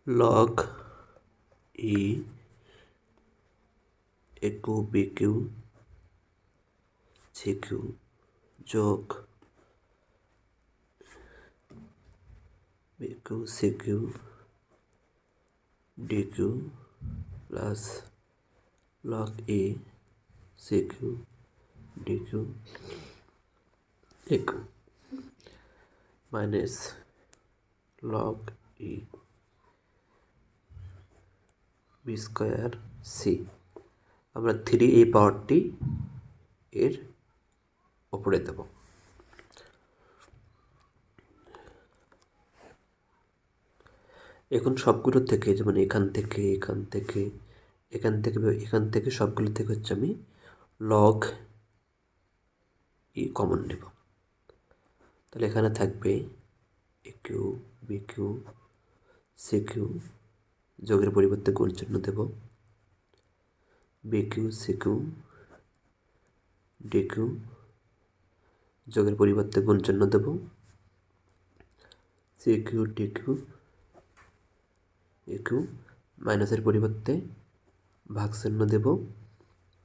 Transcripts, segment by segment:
log e a q b q c q যোগ b q c q d q plus log e c q d q a q minus log e b square c. আমরা 3 এই পাওয়ারটি এর ওপরে দেব। এখন সবগুলো থেকে, যেমন এখান থেকে সবগুলো থেকে হচ্ছে আমি log ই কমন নেব। তাহলে এখানে থাকবে a q b q c q, যোগের পরিবর্তে গুণ চিহ্ন দেব, b q c q d q, যোগের পরিবর্তে গুণ চিহ্ন দেব, c q d q a q, মাইনাসের পরিবর্তে ভাগ চিহ্ন দেব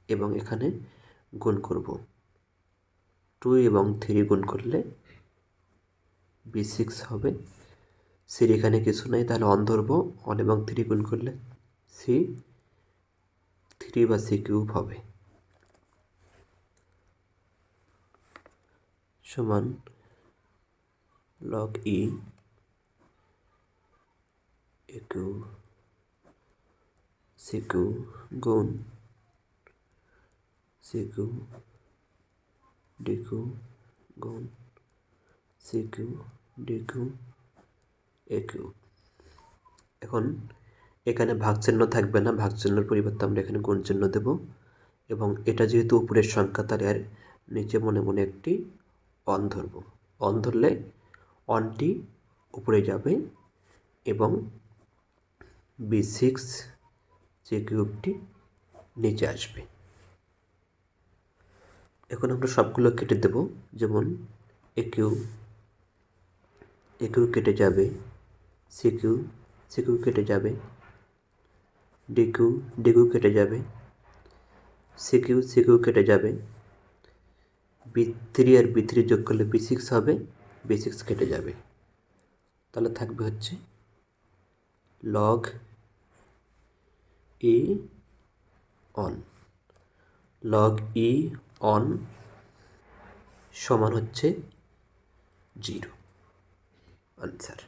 এবং এখানে গুণ করব। 2 এবং 3 গুণ করলে B6 হবে। সির এখানে কিছু নাই, তাহলে অন ধরবো। 1 এবং 3 গুণ করলে C3 বা C3 হবে সমান log e একু সিকিউ গুণ সিকিউ ডিকিউ গুণ সিকিউ ডিকিউ একিউ। এখন এখানে ভাগ চিহ্ন থাকবে না, ভাগ চিহ্নের পরিবর্তে আমরা এখানে গুণ চিহ্ন দেব এবং এটা যেহেতু উপরের সংখ্যা, তার এর নিচে মনে মনে একটি অন ধরব। অন ধরলে অনটি উপরে যাবে এবং B6 যে কিউবটি নিচে আসবে। এখন আমরা সবগুলো কেটে দেব, যেমন এ কিউ কেটে যাবে, সিকিউ কেটে যাবে, ডিকিউ কেটে যাবে, সিকিউ কেটে যাবে, B3 আর B3 যোগ করলে B6 হবে, B6 কেটে যাবে। তাহলে থাকবে হচ্ছে log e on, log e on সমান হচ্ছে 0 আনসার।